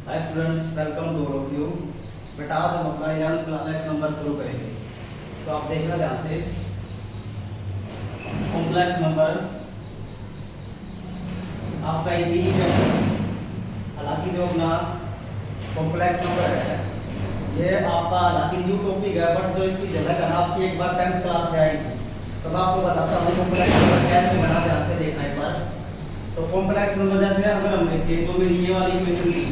Hi students, welcome to all of you. बेटा आज हम अपना 11th क्लास नेक्स्ट नंबर शुरू करेंगे। तो आप देखना ध्यान से, कॉम्प्लेक्स नंबर आपका एक है। हालांकि जो अपना कॉम्प्लेक्स नंबर है ये आपका हालांकि न्यू टॉपिक है, बट जो इसकी झलक है ना आपकी एक बार 10th क्लास में आएगी। तो मैं आपको बताता हूँ कॉम्प्लेक्स नंबर कैसे बना, ध्यान से देखना एक बार। तो कॉम्प्लेक्स नंबर जैसे अगर हम देखिए तो मेरी ये वाली इक्वेशन थी,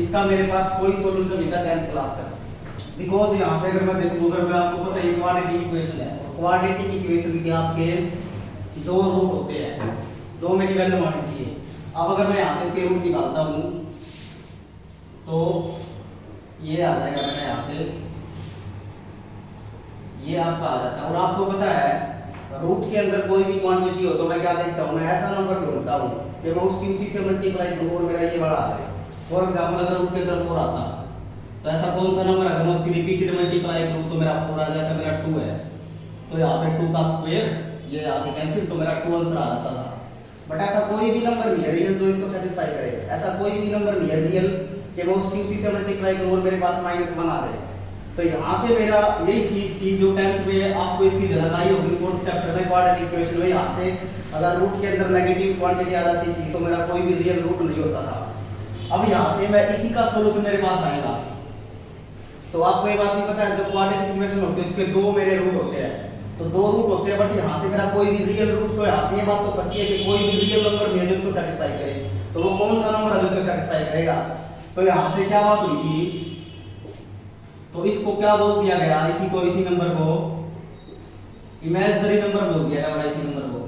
इसका मेरे पास कोई सॉल्यूशन नहीं था 10th क्लास तक। बिकॉज यहाँ से अगर मैं देखूँ, अगर मैं आपको पता है क्वाड्रेटिक इक्वेशन है, और क्वाड्रेटिक इक्वेशन के आपके दो रूट होते हैं, दो मेरी वैल्यू आनी चाहिए। अब अगर मैं यहाँ से इसके रूट निकालता हूँ तो ये आ जाएगा मेरा, यहाँ से ये आपका आ जाता है। और आपको पता है रूट के अंदर कोई भी क्वांटिटी हो तो मैं क्या देखता हूँ, मैं ऐसा नंबर ढूंढता हूँ कि मैं उसकी उसी से मल्टीप्लाई करूँ और मेरा ये बड़ा आ जाए। फॉर एग्जाम्पल अगर रूट के अंदर 4 आता तो ऐसा कौन सा नंबर अगर मैं उसकी रिपीटेड मल्टीप्लाई करूँ तो मेरा 4 आ जाए। जैसे मेरा 2 है तो यहाँ पे 2 का स्क्वायर, ये यहाँ से कैंसिल, तो मेरा 2 आंसर आ जाता था। बट ऐसा कोई भी नंबर नहीं है रियल जो इसको सेटिस्फाई करे। ऐसा कोई भी नंबर नहीं है रियल कि मैं उसकी उसी से मल्टीप्लाई करूँ और मेरे पास -1 आ जाए। तो यहाँ से मेरा यही चीज थी जो 10th में आपको इसकी झलक आई होगी 4th चैप्टर में क्वाड्रेटिक इक्वेशन में। यहाँ से अगर रूट के अंदर नेगेटिव क्वांटिटी आ जाती थी तो मेरा कोई भी रियल रूट नहीं होता था। अब यहाँ से मैं इसी का सॉल्यूशन मेरे पास आएगा। तो आपको ये बात नहीं पता है, जो क्वाड्रेटिक इक्वेशन होते हैं उसके दो मेरे रूट होते हैं, तो दो रूट होते हैं, बट यहाँ से मेरा कोई भी रियल रूट, तो यहाँ से ये बात तो पक्की है कि कोई भी रियल नंबर नहीं है जो इसको सेटिस्फाई करे। तो वो कौन सा नंबर है जो इसको सेटिस्फाई करेगा। तो यहाँ से क्या बात हुई थी, तो इसको क्या बोल दिया गया, इसी नंबर को इमेजिनरी नंबर बोल दिया गया, इसी नंबर को।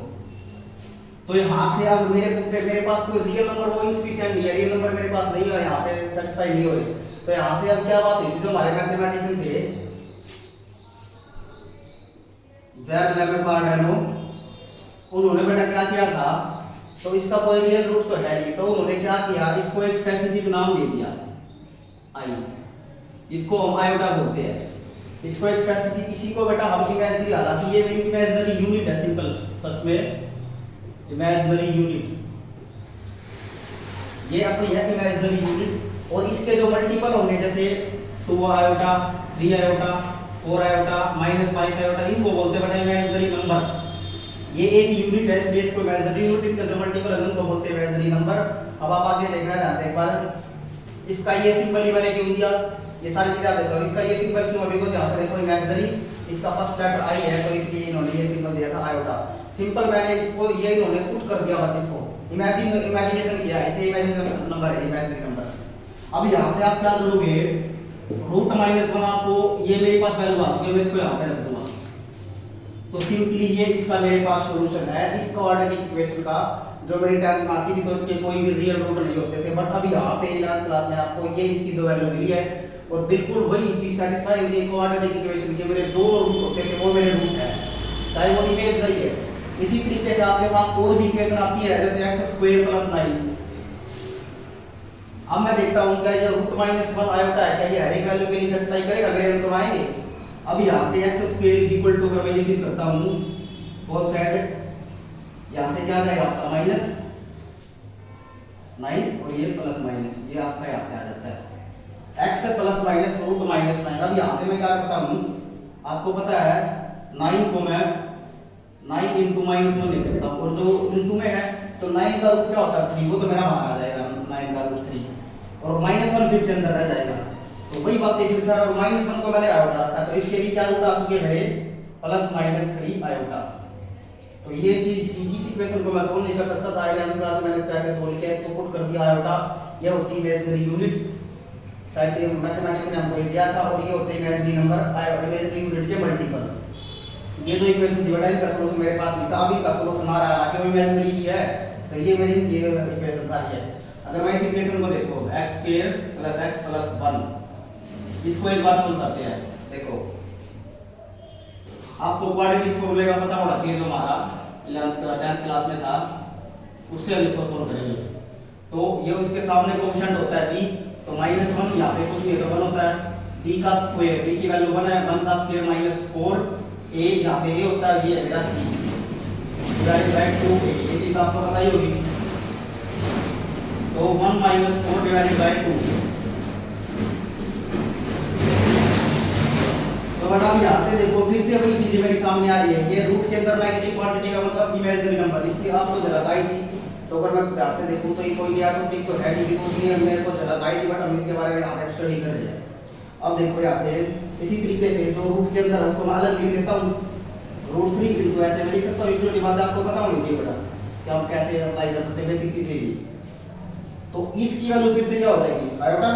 तो यहाँ से अब मेरे पास कोई रियल नंबर वो इंसफिशिएंट नहीं है, रियल नंबर मेरे पास नहीं है, यहाँ पे सेटिस्फाई नहीं हो रही। तो यहाँ से अब क्या बात हुई थी, जो हमारे मैथमेटिशियन थे जैक लेमेकार्डानो, उन्होंने बेटा क्या किया था, तो इसका कोई रियल रूट तो है नहीं, तो उन्होंने क्या किया, इसको एक स्पेसिफिक नाम दे दिया आई, इसको हम आयोटा बोलते हैं। इसको एक स्पेसिफिक, इसी को बेटा हम इमेजिनरी, हालांकि ये मेरी इमेजिनरी यूनिट है, सिंपल फर्स्ट में इमेजिनरी यूनिट, ये अपनी है इमेजिनरी यूनिट। और इसके जो मल्टीपल होंगे जैसे 2 आयोटा, 3 आयोटा, 4 आयोटा, -5 आयोटा, इनको बोलते हैं बेटा इमेजिनरी नंबर। ये एक यूनिट है, इसलिए इसको इमेजिनरी यूनिट का जो मल्टीपल है उनको बोलते हैं इमेजिनरी नंबर। अब आप आगे देखना चाहते एक बार, इसका ये सिंबल ही मैंने क्यों दिया, ये सारी चीजें आप देखो। इसका ये सिंबल क्यों, अभी को जहां से देखो इमेजिनरी, इसका फर्स्ट लेटर आई है तो इसलिए इन्होंने ये सिंबल दिया था आयोटा। सिंपल मैंने इसको ये इन्होंने पुट कर दिया, बस इसको इमेजिनेशन किया, इसे इमेजिनरी नंबर है, इमेजिनरी नंबर। अब यहां से आप क्या करोगे, √-1 आपको ये मेरे पास वैल्यू आ चुकी है, मैं इसको यहां पे रख दूंगा। तो सिंपली ये इसका मेरे पास सॉल्यूशन है इस क्वाड्रेटिक इक्वेशन का, जो मेरी 10th में आती थी। तो इसके कोई भी रियल रूट नहीं होते थे, बट अब यहाँ पे 11th क्लास में आपको ये इसकी दो वैल्यू मिली है और बिल्कुल वही चीज सेटिस्फाई हुई है। क्वाड्रेटिक इक्वेशन के मेरे दो रूट होते थे, वो मेरे रूट है, चाहे वो इमेजिनरी है। इसी तरीके से आपके पास और भी इक्वेशन आती है जैसे x² + 9। अब मैं देखता हूँ क्या ये √-1 आयोटा है, क्या ये हर एक वैल्यू के लिए सेटिस्फाई करेगा, मेरे आंसर आएंगे। अब यहाँ से x² = अगर मैं ये चीज करता हूँ cos z, यहाँ से क्या जाएगा आपका -9 और ये +-, ये आपका यहाँ से आ जाता है x + √-9। अब यहाँ से मैं क्या करता हूँ, आपको पता है 9 को मैं 9 × -1 लिख सकता हूँ, और जो इंटू में है तो 9 का रूट क्या होता है 3, वो तो मेरा बाहर आ जाएगा 9 का रूट 3, और -1 फिर से अंदर रह जाएगा। तो वही बात है फिर सर, और -1 को मैंने आयोटा रखा, तो इसके भी क्या रूट आ चुके हैं मेरे +-3 आयोटा। तो ये चीज इस इक्वेशन को मैं सोल्व नहीं कर सकता था 11th क्लास में, मैंने इसको ऐसे सोल्व किया, इसको पुट कर दिया आयोटा। ये होती है इमेजिनरी यूनिट, साइंटिफिक मैथमेटिक्स ने हमको ये दिया था, और ये होते हैं इमेजिनरी नंबर, इमेजिनरी यूनिट के मल्टीपल। ये जो इक्वेशन थी बेटा इनका सॉल्यूशन मेरे पास नहीं था, अभी का सॉल्यूशन आ रहा है, हालांकि वो इमेजिनरी ही है। तो ये मेरी ये इक्वेशन सारी है। अगर मैं इस इक्वेशन को देखो x² + x + 1, इसको एक बार सोल्व करते हैं। देखो आपको क्वाड्रेटिक फॉर्मूले का पता होना चाहिए, जो हमारा 10th क्लास में था, उससे हम इसको सोल्व करेंगे। तो ये उसके सामने कोएफिशिएंट होता है d, तो -1 यहाँ पे कुछ नहीं है तो 1 होता है, d का स्क्वायर, d की वैल्यू 1 है, 1 का स्क्वायर -4, a यहाँ पे a होता है, ये है मेरा c, डिवाइडेड बाय 2a, ये चीज आपको पता ही होगी। तो तो 1 माइनस 4 डिवाइडेड बाई 2। तो बेटा अब यहाँ से देखो फिर से वही चीजें मेरे सामने आ रही है। ये रूट के अंदर नेगेटिव क्वांटिटी का मतलब इमेजिनरी नंबर, इसकी आपको झलक आई थी। तो अगर मैं ध्यान से देखूं तो ये कोई नया टॉपिक तो है नहीं, बिकॉज ये मेरे को झलक आई थी, बट हम इसके बारे में यहाँ पे स्टडी कर रहे हैं। अब देखो यहाँ से इसी तरीके से जो रूट के अंदर है उसको मैं अलग लिख लेता हूँ, √3 इनटू ऐसे मैं लिख सकता हूँ। इसलिए बात आपको पता होनी चाहिए बेटा कि हम कैसे अप्लाई कर सकते हैं, बेसिक चीजें ही। तो इसकी वैल्यू फिर से क्या हो जाएगी, आयोटा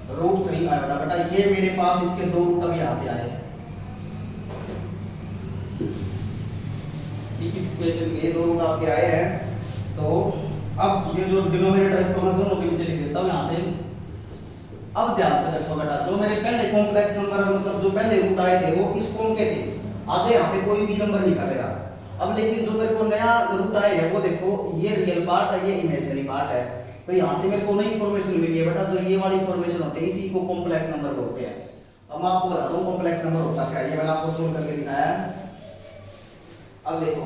√3 आयोटा। बेटा ये मेरे पास इसके दो रूट अब यहाँ से आए, इस इक्वेशन के दो रूट आपके आए हैं। तो अब ये जो डिनोमिनेटर इसको मैं दोनों के नीचे लिख देता हूँ यहाँ से। अब ध्यान से देखो बेटा, जो मेरे पहले कॉम्प्लेक्स नंबर मतलब जो पहले रूट आए थे वो इस फॉर्म के थे, आगे यहाँ पे कोई भी नंबर नहीं था मेरा। अब लेकिन जो मेरे को नया रूट आए है वो देखो, ये रियल पार्ट है, ये इमेजिनरी पार्ट है। तो यहाँ से मेरे को नई फॉर्मेशन मिली है बेटा, जो ये वाली फॉर्मेशन होती है इसी को कॉम्प्लेक्स नंबर बोलते हैं। अब मैं आपको बताता हूँ कॉम्प्लेक्स नंबर होता क्या है, ये मैंने आपको सोल्व करके दिखाया है। अब देखो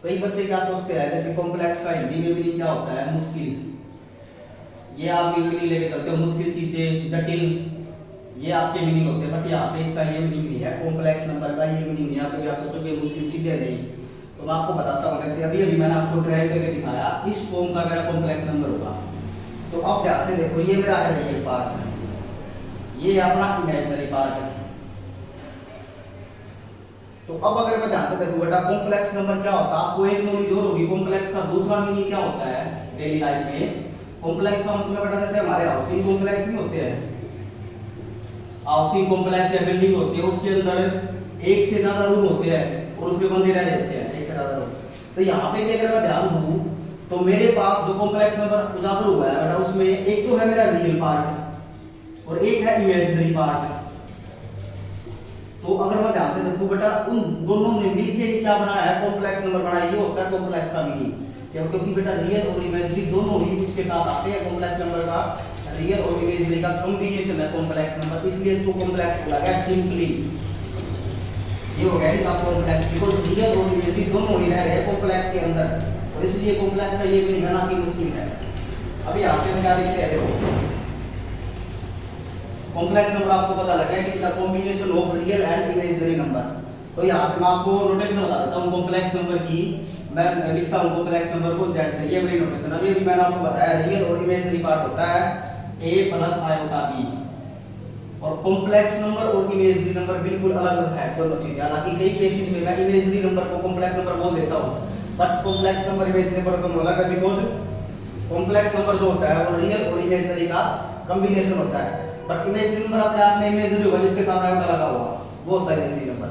कई बच्चे क्या सोचते हैं, जैसे कॉम्प्लेक्स का हिंदी में भी क्या होता है, मुश्किल। ये आप मीनिंग लेके चलते हो, मुश्किल चीजें, जटिल, ये आपके मीनिंग होते हैं। बट यहाँ पे इसका ये मीनिंग नहीं है, कॉम्प्लेक्स नंबर का ये मीनिंग नहीं है। आप आप सोचोगे मुश्किल चीजें नहीं, तो मैं आपको बताता हूँ। जैसे अभी अभी मैंने आपको ड्राइव करके दिखाया, इस फॉर्म का मेरा कॉम्प्लेक्स नंबर होगा। तो अब ध्यान से देखो, ये मेरा है रियल पार्ट, ये अपना इमेजिनरी पार्ट है। तो अब अगर मैं ध्यान से देखूं बेटा, कॉम्प्लेक्स नंबर क्या होता है, आपको एक नॉलेज और होगी। कॉम्प्लेक्स का दूसरा मीनिंग क्या होता है डेली लाइफ में, कॉम्प्लेक्स का मतलब बेटा जैसे हमारे हाउसिंग कॉम्प्लेक्स नहीं होते हैं, हाउसिंग कॉम्प्लेक्स या बिल्डिंग होती है, उसके अंदर एक से ज्यादा रूम होते हैं और उसमें बंदे रह रहते हैं, एक से ज्यादा रूम। तो यहाँ पे भी अगर मैं ध्यान दूं तो मेरे पास जो कॉम्प्लेक्स नंबर उजागर हुआ है बेटा, उसमें एक तो है मेरा रियल पार्ट और एक है इमेजिनरी पार्ट। तो अगर मैं ध्यान से देखूं बेटा, उन दोनों ने मिलके ही क्या बनाया है, कॉम्प्लेक्स नंबर बनाया। ये होता है कॉम्प्लेक्स का मीनिंग, क्योंकि बेटा रियल और इमेजिनरी दोनों ही उसके साथ आते हैं। कॉम्प्लेक्स नंबर का रियल और इमेजिनरी का कॉम्बिनेशन है कॉम्प्लेक्स नंबर, इसलिए इसको कॉम्प्लेक्स बोला गया सिंपली। ये हो गया इसका कॉम्प्लेक्स, बिकॉज़ रियल और इमेजिनरी दोनों ही रह रहे हैं कॉम्प्लेक्स के अंदर, और इसलिए कॉम्प्लेक्स का ये मीनिंग है ना कि मुश्किल है। अभी यहाँ से हम क्या देखते हैं, देखो कॉम्प्लेक्स नंबर आपको पता लगा कि इसका combination of real and imaginary number. तो यहाँ से मैं आपको नोटेशन बता देता हूँ कॉम्प्लेक्स नंबर की। मैं लिखता हूँ कॉम्प्लेक्स नंबर को Z से, ये मेरी नोटेशन। अभी अभी मैंने आपको बताया रियल और इमेजिनरी पार्ट होता है A प्लस आयोटा B, और कॉम्प्लेक्स नंबर और इमेजिनरी नंबर बिल्कुल अलग है दोनों चीजें। हालांकि कई केसेस में मैं इमेजिनरी नंबर को कॉम्प्लेक्स नंबर बोल देता हूँ, but complex number imaginary number दोनों अलग है, बिकॉज कॉम्प्लेक्स नंबर जो होता है वो रियल और इमेजिनरी का कॉम्बिनेशन होता है। बट इमेजिनरी नंबर अपने आप में इमेजिनरी होगा, जिसके साथ आयोटा लगा हुआ वो होता है इमेजिनरी नंबर।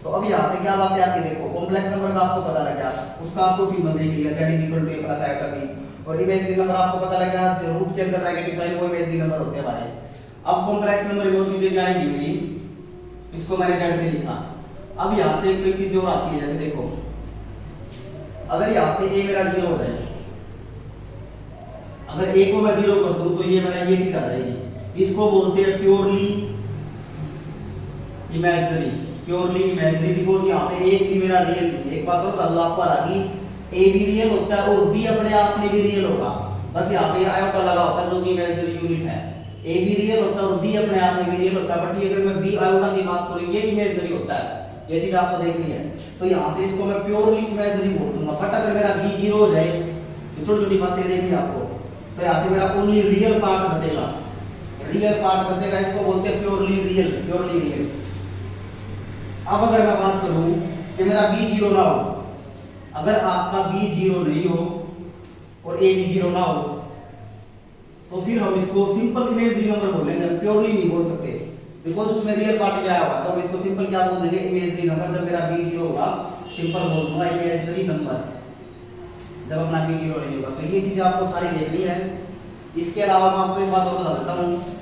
तो अब यहाँ से क्या बातें आती है, देखो कॉम्प्लेक्स नंबर का आपको पता लग गया, उसका आपको सिंबल देख लिया Z equal to A plus iota B, और इमेजिनरी नंबर आपको पता लग गया जो रूट के अंदर नेगेटिव साइन वो इमेजिनरी नंबर होते हैं हमारे। अब कॉम्प्लेक्स नंबर वो चीजें क्या आएंगी मेरी, इसको मैंने Z से लिखा। अब यहाँ से कोई चीज और आती है, जैसे देखो अगर यहाँ से A मेरा 0 हो जाए, अगर A को मैं 0 कर दूं तो ये मेरा ये चीज आ जाएगी, इसको बोलते हैं purely imaginary. Purely imaginary because यहाँ पे एक भी मेरा रियल नहीं है। एक बात और बता दूं आपको, हालांकि A भी रियल होता है और B अपने आप में भी रियल होगा, बस यहाँ पे आयोटा लगा होता है जो कि इमेजिनरी यूनिट है। A भी रियल होता है और B अपने आप में भी रियल होता है, बट ये अगर मैं B आयोटा की बात करूँ ये इमेजिनरी होता है, ये चीज आपको देखनी है। तो यहाँ से इसको मैं प्योरली इमेजिनरी बोल दूंगा। बट अगर मेरा B 0 हो जाए, ये छोटी छोटी बातें देखनी आपको, तो यहाँ से मेरा ओनली रियल पार्ट बचेगा, रियल पार्ट बचेगा, इसको बोलते हैं प्योरली रियल, प्योरली रियल। अब अगर मैं बात करूं कि मेरा B 0 ना हो, अगर आपका B 0 नहीं हो और A भी 0 ना हो, तो फिर हम इसको सिंपल इमेजिनरी नंबर बोलेंगे, प्योरली नहीं बोल सकते, बिकॉज़ उसमें रियल पार्ट क्या आया हुआ, तो हम इसको सिंपल क्या बोल देंगे, इमेजिनरी नंबर। जब मेरा B 0 होगा सिंपल बोल दूंगा इमेजिनरी नंबर, जब अपना B 0 नहीं होगा। तो ये चीजें आपको सारी देखनी है। इसके अलावा मैं आपको एक बात और बता देता हूँ,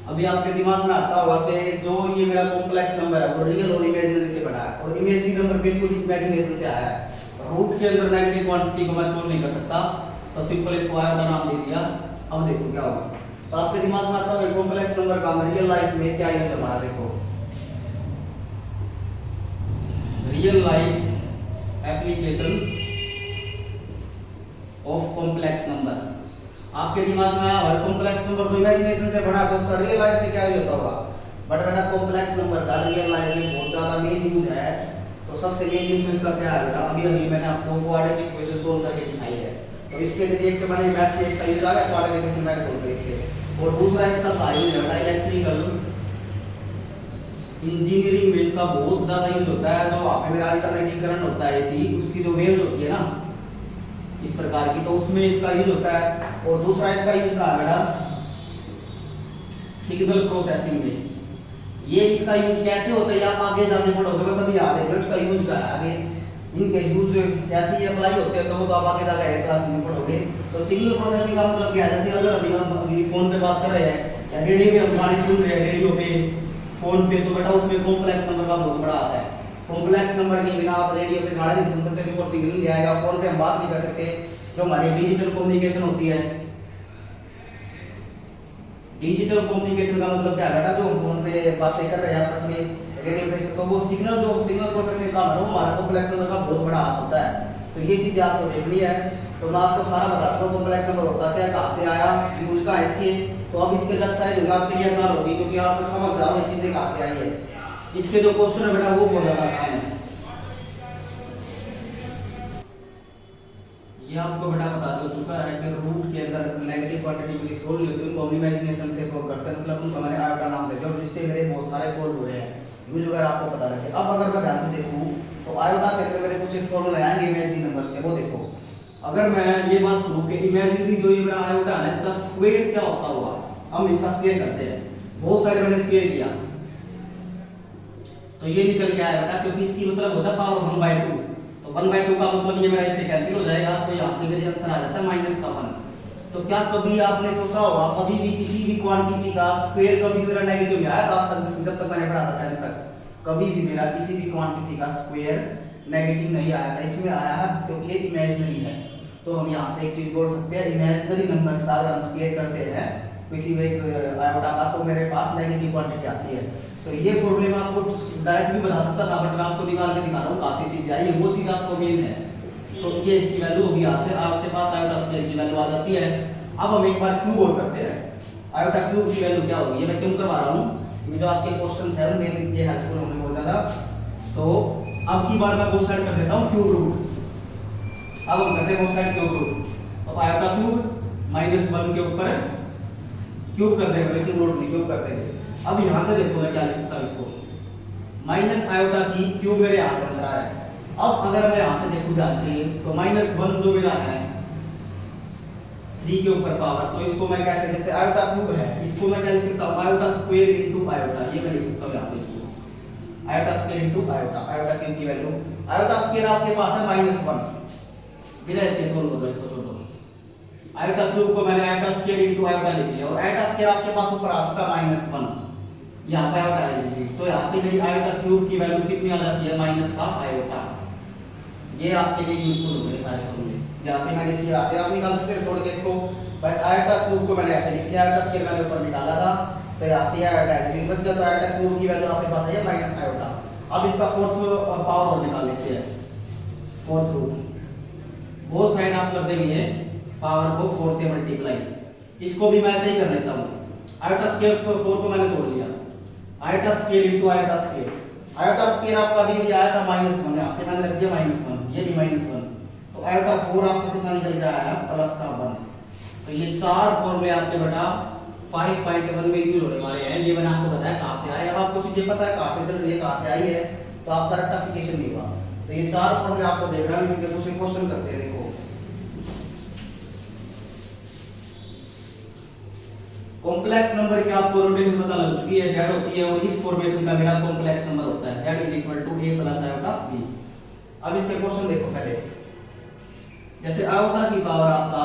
अभी आपके दिमाग में आता होगा कि जो ये मेरा कॉम्प्लेक्स नंबर है वो रियल और इमेजिनरी से बना है, और इमेजिनरी नंबर बिल्कुल इमेजिनेशन से आया है। रूट के अंदर नेगेटिव क्वांटिटी को मैं सोल्व नहीं कर सकता, तो सिंपल इसको आयोटा नाम दे दिया। अब देखो क्या होगा, तो आपके दिमाग में आता होगा कॉम्प्लेक्स नंबर का रियल लाइफ में क्या यूज है हमारा। देखो real life application of complex number. आपके दिमाग में आया हर कॉम्प्लेक्स नंबर तो इमेजिनेशन से बना तो उसका रियल लाइफ में क्या ही होता होगा, बट बेटा कॉम्प्लेक्स नंबर का रियल लाइफ में बहुत ज्यादा मेन यूज है। तो सबसे मेन यूज तो इसका क्या है बेटा, अभी अभी मैंने आपको क्वाड्रेटिक इक्वेशन सोल्व करके दिखाई है। तो इसके लिए एक तो मैंने मैथ में इसका यूज आ गया, क्वाड्रेटिक इक्वेशन मैंने सोल्व किया इससे। और दूसरा इसका यूज है बेटा इलेक्ट्रिकल इंजीनियरिंग में इसका बहुत ज्यादा यूज होता है। जो वहाँ पे मेरा अल्टरनेटिंग करंट होता है एसी, उसकी जो वेव्स होती है ना इस प्रकार की, तो उसमें इसका यूज होता है। और दूसरा इसका यूज कहाँ है बेटा, सिग्नल प्रोसेसिंग में। ये इसका यूज कैसे होता है आप आगे जाके पढ़ोगे, बस अभी याद है इसका यूज क्या है, आगे इनके यूज कैसे ये अप्लाई होते हैं तो वो तो आप आगे जाके क्लास में पढ़ोगे। तो सिग्नल प्रोसेसिंग का मतलब क्या है, जैसे अगर अभी हम अभी फोन पे बात कर रहे हैं या रेडियो पे हम गाने सुन रहे हैं, रेडियो पे फोन पे, तो बेटा उसमें कॉम्प्लेक्स नंबर का बहुत बड़ा आता है। कॉम्प्लेक्स नंबर के बिना आप रेडियो पे गाने नहीं सुन सकते, बिल्कुल सिग्नल नहीं आएगा। फोन पे हम बात नहीं कर सकते। जो हमारी डिजिटल कम्युनिकेशन होती है, डिजिटल कम्युनिकेशन का मतलब क्या है बेटा, जो हम फोन पे बातें कर रहे हैं आपस में रेडियो पे, तो वो सिग्नल जो सिग्नल प्रोसेसिंग का है वो हमारा कॉम्प्लेक्स नंबर का बहुत बड़ा हाथ होता है। तो ये चीजें आपको देखनी है। तो मैं आपको सारा बता दूं कॉम्प्लेक्स नंबर होता क्या, कहाँ से आया, यूज का है इसके। तो अब इसके जब साइज होगा आपके लिए आसान होगी, क्योंकि आप समझ जाओगे चीजें कहाँ से आई है। इसके जो क्वेश्चन है बेटा वो बहुत ज्यादा आसान है। ये आपको बेटा पता चल चुका है कि रूट के अंदर नेगेटिव क्वांटिटी के लिए सोल्व होती है, उनको हम इमेजिनेशन से सोल्व करते हैं, मतलब उनको मैंने आयोटा नाम देते हैं, और जिससे मेरे बहुत सारे सोल्व हुए हैं। यूज वगैरह आपको पता रखे। अब अगर मैं ध्यान से देखूं तो आयोटा के अंदर मेरे कुछ एक फॉर्मूला आएंगे इमेजिनरी नंबर्स के, वो देखो। अगर मैं ये बात करूं कि इमेजिनरी जो ये मेरा आयोटा है इसका स्क्वायर क्या होता होगा, हम इसका स्क्वायर करते हैं। बहुत सारे मैंने स्क्वायर किया तो ये निकल के आया बेटा, क्योंकि इसकी मतलब होता है पावर 1/2। तो 1/2 का मतलब ये मेरा इससे कैंसिल हो जाएगा, तो यहाँ से मेरे आंसर आ जाता है -1। तो क्या कभी आपने सोचा होगा कभी भी किसी भी क्वांटिटी का स्क्वायर कभी मेरा नेगेटिव नहीं आया आज तक, जब तक मैंने पढ़ा था 10 तक, कभी भी मेरा किसी भी क्वांटिटी का स्क्वायर नेगेटिव नहीं आया था। इसमें आया है क्योंकि ये इमेजिनरी है। तो हम यहाँ से एक चीज बोल सकते हैं, इमेजिनरी नंबर्स का अगर हम स्क्वायर करते हैं किसी भी एक आयोटा का, तो मेरे पास नेगेटिव क्वांटिटी आती है। तो ये फॉर्मूले में आपको डायरेक्ट भी बता सकता था, बट मैं आपको निकाल के दिखा रहा हूँ कहाँ से चीज आई है, वो चीज आपको मेन है। तो ये इसकी वैल्यू होगी, यहाँ से आपके पास आयोटा स्क्वायर की वैल्यू आ जाती है। अब हम एक बार क्यूब और करते हैं, आयोटा क्यूब की वैल्यू क्या होगी, ये मैं क्यों करवा रहा हूँ, जो आपके क्वेश्चन है मेरे लिए हेल्पफुल होंगे बहुत ज्यादा। तो अब की बार मैं बोथ साइड कर देता हूँ क्यूब रूट। अब हम करते हैं बोथ साइड क्यूब रूट। तो आयोटा क्यूब -1 के ऊपर क्यूब कर देंगे, क्यूब रूट नहीं क्यूब कर देंगे। अब यहाँ से देखो मैं क्या लिख सकता हूँ इसको, माइनस आयोटा की क्यूब मेरे यहाँ से आंसर आ रहा है। अब अगर मैं यहाँ से देखूँ ध्यान से तो -1 जो मेरा है 3 के ऊपर पावर, तो इसको मैं कैसे, जैसे आयोटा क्यूब है इसको मैं क्या लिख सकता हूँ, आयोटा स्क्वायर इनटू आयोटा, ये मैं लिख सकता हूँ यहाँ से इसको iota square into iota. Iota cube की वैल्यू, आयोटा स्क्वायर आपके पास है -1, बिना इसके सोल्व करो, इसको छोड़ो। आयोटा क्यूब को मैंने आयोटा स्क्वायर इनटू आयोटा लिख लिया, और आयोटा स्क्वायर आपके पास ऊपर आ चुका -1, यहाँ पे आयोटा है। तो यहाँ से मेरी आयोटा क्यूब की वैल्यू कितनी आ जाती है, -आयोटा। ये आपके लिए यूजफुल होंगे सारे फॉर्मूले। यहाँ से मैंने इसकी यहाँ से आप निकाल सकते हैं तोड़ के इसको, बट आयोटा क्यूब को मैंने ऐसे लिख दिया, आयोटा स्क्वायर मैंने ऊपर निकाला था, तो यहाँ से आयोटा बच गया। तो आयोटा क्यूब की वैल्यू आपके पास है -आयोटा। अब इसका फोर्थ पावर और निकाल लेते हैं, फोर्थ रूट। बोथ साइड आप कर देंगे पावर को 4 से मल्टीप्लाई, इसको भी मैं ऐसे ही कर लेता हूँ। आयोटा स्क्वायर को 4 को मैंने तोड़ लिया, iota square into iota square. Iota square आपका भी आया था -1, यहाँ से मैंने रख दिया -1, ये भी -1। तो आयोटा 4 आपको कितना निकल के आया +1। तो ये 4 फॉर्मूले आपके बेटा 5.1 में यूज होने वाले हैं। ये मैंने आपको बताया कहाँ से आए। अब आपको चीजें पता है कहाँ से चल रही है, कहाँ से आई है, तो आपका रेक्टिफिकेशन नहीं हुआ। तो ये 4 फॉर्मूले आपको देखना है, इनके कुछ क्वेश्चन करते हैं। देखो कॉम्प्लेक्स नंबर की आपको नोटेशन पता लग चुकी है, z होती है, और इस फॉर्मेशन का मेरा कॉम्प्लेक्स नंबर होता है z = a + आयोटा b। अब इसके क्वेश्चन देखो पहले, जैसे आयोटा की पावर आपका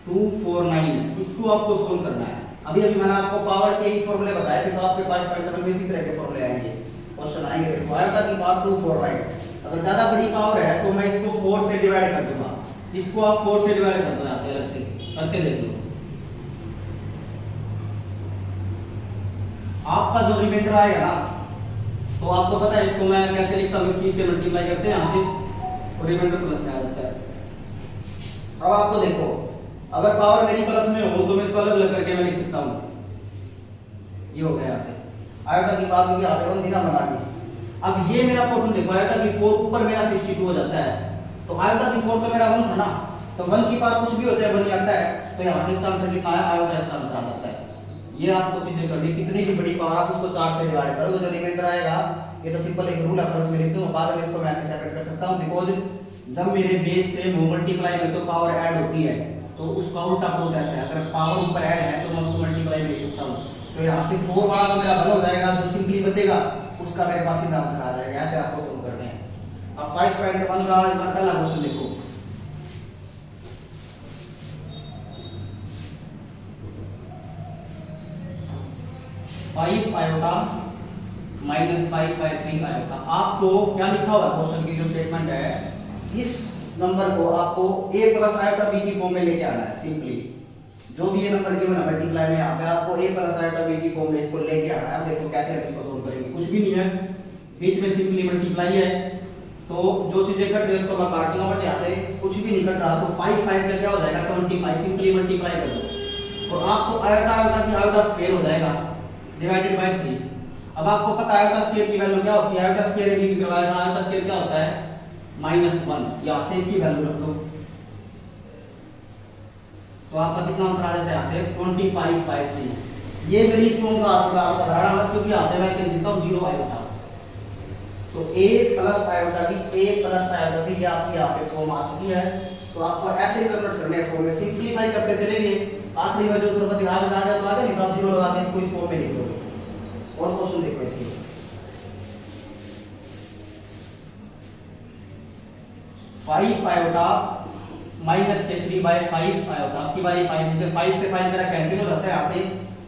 249 है, इसको आपको सोल्व करना है। अभी मैंने आपको पावर के ही फॉर्मूले बताए थे, तो आपके 5.1 में इसी तरह के फॉर्मूले आएंगे, क्वेश्चन आएंगे। देखो आयोटा की पावर 249, अगर ज्यादा बड़ी पावर है तो मैं इसको 4 से डिवाइड कर दूंगा, इसको आप 4 से डिवाइड कर दो, यहाँ से अलग से करके देख लो। आपका जो रिमाइंडर आएगा ना, तो आपको पता है इसको मैं कैसे लिखता हूँ, इसकी से मल्टीप्लाई करते हैं यहाँ से, और रिमाइंडर प्लस में आ जाता है। अब आपको देखो, अगर पावर मेरी प्लस में हो तो मैं इसको अलग अलग करके मैं लिख सकता हूँ। ये हो गया यहाँ से आयोटा की पावर की यहाँ पे 1 जीरो बना ली। अब ये मेरा पोर्शन देखो, आयोटा की 4 ऊपर मेरा 62 हो जाता है, तो आयोटा की 4 तो मेरा 1 था ना, तो 1 की पावर कुछ भी हो चाहे 1 ही आता है, तो यहाँ से इसका आंसर कितना है, आयोटा इसका आंसर आ जाता है। ये आपको चीजें करनी, कितनी भी बड़ी पावर आप उसको 4 से डिवाइड करो तो जो रिमाइंडर आएगा, ये तो सिंपल एक रूल है, प्लस में लिखते हो, बाद में इसको मैं ऐसे सेपरेट कर सकता हूँ, बिकॉज जब मेरे बेस से मल्टीप्लाई में तो पावर ऐड होती है, तो उसका उल्टा प्रोसेस है, अगर पावर ऊपर ऐड है तो मैं उसको मल्टीप्लाई में लिख सकता हूँ। तो यहाँ से 4 वाला तो मेरा 1 हो जाएगा, जो सिंपली बचेगा उसका मेरे पास सीधा आंसर आ जाएगा। ऐसे आपको सोल्व करने हैं। अब 5.1 का पहला क्वेश्चन देखो, फाइव आयोटा माइनस 5/3 आयोटा। आपको क्या लिखा हुआ क्वेश्चन की जो स्टेटमेंट है, इस नंबर को आपको a प्लस आयोटा b की फॉर्म में लेके आना है। सिंपली जो भी ये नंबर गिवन है मल्टीप्लाई में, यहाँ पे आपको a प्लस आयोटा b की फॉर्म में इसको लेके आना है। अब देखो कैसे हम इसको सोल्व करेंगे, कुछ भी नहीं है, बीच में सिंपली मल्टीप्लाई है, तो जो चीजें कट रही है उसको मैं काट दूंगा, बट यहाँ से कुछ भी नहीं कट रहा, तो 5 5 से क्या हो जाएगा 25, सिंपली मल्टीप्लाई कर दो और आपको आयोटा आयोटा की आयोटा स्क्वायर हो जाएगा डिवाइडेड बाय 3। अब आपको पता है आयोटा स्क्वायर की वैल्यू क्या होती है, आयोटा स्क्वायर भी करवाया था, आयोटा स्क्वायर क्या होता है -1, यहाँ से इसकी वैल्यू रख दो तो आपका कितना आंसर आ जाता है, यहाँ से 25/3। ये मेरी इस फॉर्म का आ चुका, आपका धारणा मत, क्योंकि यहाँ पे मैं इसे लिखता हूँ 0 आयोटा, तो a प्लस आयोटा की ये आपकी यहाँ पे फॉर्म आ चुकी है। तो आपको ऐसे कन्वर्ट करने हैं फॉर्म में, सिंपलीफाई करते चलेंगे, आखिरी में जो सर बच आ गया तो आगे लिखा 0 लगा के इसको इस फॉर्म में लिख दो। और क्वेश्चन देखो इसके, फाइव आयोटा माइनस के 3/5 आयोटा, आपकी बारी 5 नीचे 5 से 5 मेरा कैंसिल हो जाता है यहाँ से,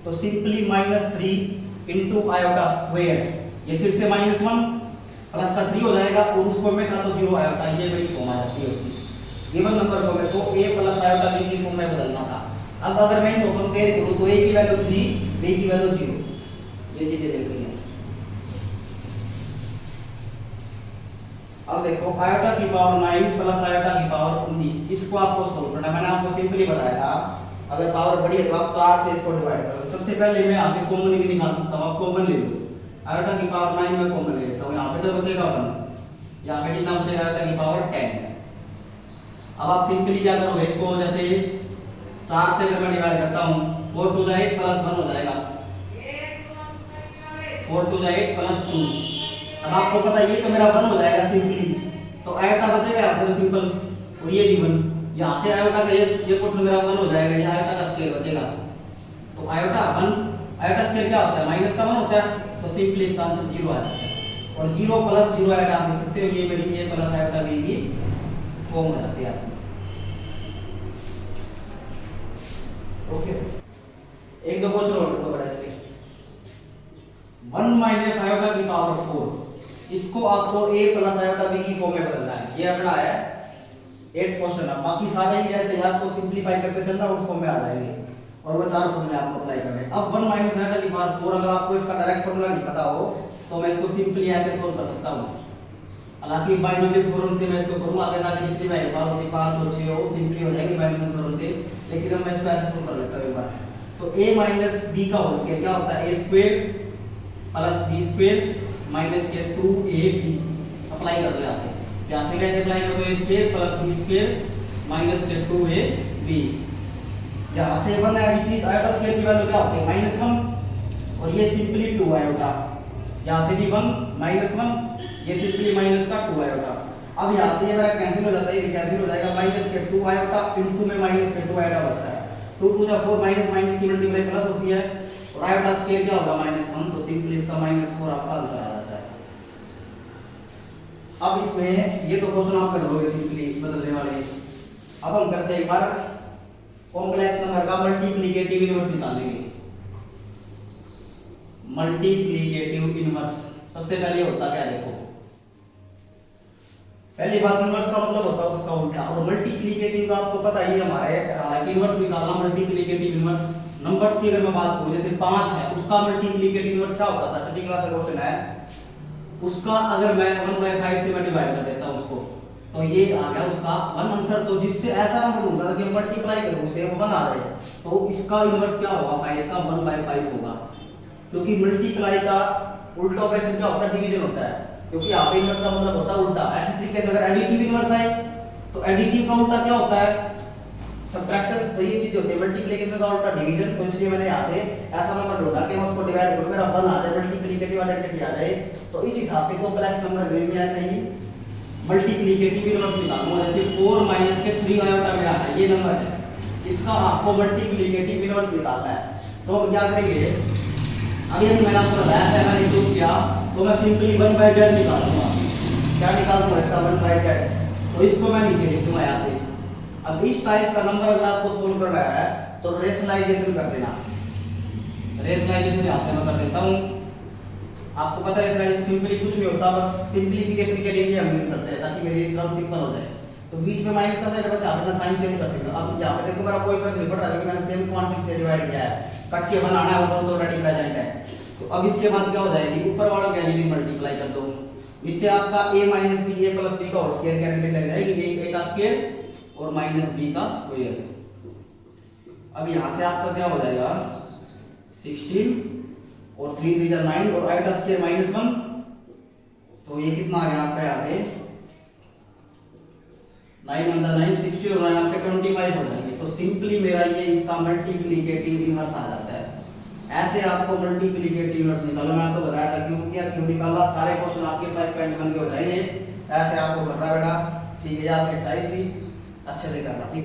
तो सिंपली -3 इनटू आयोटा स्क्वायर, ये फिर से -1 प्लस का 3 हो जाएगा, और उस फॉर्म में था तो 0 आयोटा, ये मेरी फॉर्म आ जाती है उसकी। गिवन नंबर को मेरे को a प्लस आयोटा b की फॉर्म में बदलना था। अब अगर मैं इनको कंपेयर करूं तो a की वैल्यू 3, b की वैल्यू 0, ये चीजें देख रही हैं। अब देखो आयोटा की पावर 9 प्लस आयोटा की पावर 19, इसको आपको सोल्व करना है। मैंने आपको सिंपली बताया था, अगर पावर बड़ी है तो आप 4 से इसको डिवाइड करो। सबसे पहले मैं यहाँ से कॉमन भी निकाल सकता हूँ, आप कॉमन ले लो, आयोटा की पावर 9 में कॉमन ले लेता हूँ, यहाँ पे तो बचेगा 1, यहाँ पे कितना बचेगा, आयोटा की पावर 10। अब आप सिंपली क्या करोगे, इसको जैसे 4 से अगर मैं डिवाइड करता हूँ, 4 टू 8 प्लस 1 हो जाएगा, 4 टू 8 प्लस 2। अब आपको पता है ये तो मेरा 1 हो जाएगा सिंपली, तो आयोटा बचेगा यहाँ से तो सिंपल, और ये भी 1, यहाँ से आयोटा का ये पोर्शन मेरा 1 हो जाएगा, ये आयोटा का स्क्वायर बचेगा, तो आयोटा 1, आयोटा स्क्वायर क्या होता है माइनस का 1 होता है, तो सिंपली इसका आंसर 0 आ जाता है। और 0 प्लस 0 आयोटा आप लिख सकते हो, ये मेरी a प्लस आयोटा b की फॉर्म हो जाती है। ओके, एक दो क्वेश्चन और तो बड़ा इसके, 1 माइनस आयोटा की पावर 4, इसको आपको a प्लस आयोटा b की फॉर्म में बदलना है। ये अपना है 8th क्वेश्चन है, बाकी सारे ही ऐसे आपको सिंपलीफाई करते चलना उस फॉर्म में आ जाएंगे, और वो 4 फॉर्मूले आपको अप्लाई करने हैं। अब 1 माइनस आयोटा की पावर 4, अगर आपको इसका डायरेक्ट फॉर्मूला नहीं पता हो तो मैं इसको सिंपली ऐसे सोल्व कर सकता हूँ। हालांकि बाइनोमियल थ्योरम से मैं इसको करूँगा, आगे जाके जितनी भी पावर होती 5 और 6 हो सिंपली हो जाएगी बाइनोमियल थ्योरम से, लेकिन अब मैं इसको ऐसे सोल्व कर लेता हूँ एक बार। तो a माइनस b का होल स्क्वायर क्या होता है, a square plus b square minus के 2ab, अप्लाई कर दो यहाँ से कैसे अप्लाई कर दो, a square plus b square minus के 2ab, यहाँ से 1 आयोटा स्क्वायर की वैल्यू क्या होती है -1, और ये सिंपली 2 आयोटा, यहाँ से भी 1 -1, ये सिंपली माइनस का 2 आयोटा। अब यहाँ से ये मेरा कैंसिल हो जाता है, ये कैंसिल हो जाएगा, माइनस के 2 आयोटा इनटू में माइनस के 2 आयोटा बचता है, 2 टू द 4 माइनस माइनस की मल्टीप्लाई प्लस होती है, और आयोटा स्क्वायर क्या होगा -1, तो सिंपली इसका -4 आपका आंसर आ जाता है। अब इसमें ये तो क्वेश्चन आप कर लोगे सिंपली बदलने वाले। अब हम करते हैं एक बार कॉम्प्लेक्स नंबर का मल्टीप्लिकेटिव इनवर्स निकाल लेंगे। मल्टीप्लिकेटिव इनवर्स सबसे पहले होता क्या देखो, पहली बात इनवर्स का मतलब होता है उसका उल्टा, और मल्टीप्लिकेटिव का आपको पता ही है हमारे, हालांकि इनवर्स निकालना मल्टीप्लिकेटिव इनवर्स नंबर्स की अगर मैं बात करूं जैसे 5 है, उसका मल्टीप्लिकेटिव इनवर्स क्या होता था, छठी क्लास का क्वेश्चन है, उसका अगर मैं 1/5 से मैं डिवाइड कर देता हूं उसको, तो ये आ गया उसका वन आंसर। तो जिससे ऐसा नंबर ढूंढना था कि मल्टीप्लाई करो उससे वो 1 आ जाए, तो इसका इनवर्स क्या होगा 5 का 1/5 होगा, क्योंकि मल्टीप्लाई का उल्टा ऑपरेशन क्या होता है डिवीजन होता है, क्योंकि यहाँ पे इनवर्स का मतलब होता है उल्टा। ऐसे तरीके से अगर एडिटिव इनवर्स आए तो एडिटिव का उल्टा क्या होता है सब्ट्रैक्शन। तो ये चीज होती है मल्टीप्लिकेशन का उल्टा डिवीजन। तो इसलिए मैंने यहाँ से ऐसा नंबर ढूंढा कि मैं उसको डिवाइड करूं मेरा 1 आ जाए, मल्टीप्लिकेटिव आइडेंटिटी आ जाए। तो इस हिसाब से कॉम्प्लेक्स नंबर में ऐसे ही मल्टीप्लिकेटिव इनवर्स निकालूंगा। जैसे 4 - के 3 आयोटा मेरा है ये नंबर है, इसका आपको मल्टीप्लिकेटिव इनवर्स निकालना है। तो हम क्या करेंगे, अभी मैंने आपको बताया था मैंने जो किया, तो मैं सिंपली 1/z निकालूंगा। क्या निकालूंगा इसका 1/z, तो इसको मैं नीचे लिख दूंगा यहाँ से। अब इस टाइप का नंबर अगर आपको सोल्व कर रहा है तो रेशनलाइजेशन कर देना। रेशनलाइजेशन यहाँ से मैं कर देता हूँ। आपको पता है रेशनलाइजेशन सिंपली कुछ नहीं होता, बस सिंपलीफिकेशन के लिए हम यूज करते हैं ताकि मेरी टर्म सिंपल हो जाए। तो बीच में माइनस का साइन, बस यहाँ पे मैं साइन चेंज कर सकता हूँ। अब यहाँ पे देखो मेरा कोई फर्क नहीं पड़ रहा क्योंकि मैंने सेम क्वांटिटी से डिवाइड किया है। कट के बनाना है वो तो ऑलरेडी प्रेजेंट है। तो अब इसके बाद क्या हो जाएगी, ऊपर वाला वैल्यू मल्टीप्लाई कर दो, नीचे आपका a - b a + b का होल स्क्वायर कैलकुलेट लग जाएगी, a का स्क्वायर और -b का स्क्वायर। अब यहाँ से आपका क्या हो जाएगा 16 और 3 3 जा 9 और i का स्क्वायर -1, तो ये कितना आ गया आपका यहाँ से 9 1 जा 9 60 और 9 आपके 25 हो जाएंगे। तो सिंपली मेरा ये इसका मल्टीप्लिकेटिव इनवर्स आ जाता है। ऐसे आपको मल्टीप्लिकेटिव इनवर्स निकालना, मैं आपको बताया था क्यों किया क्यों निकाला, सारे क्वेश्चन आपके 5.1 के हो जाएंगे। ऐसे आपको करना बेटा, ठीक है। आप एक्सरसाइज अच्छे से करना, ठीक।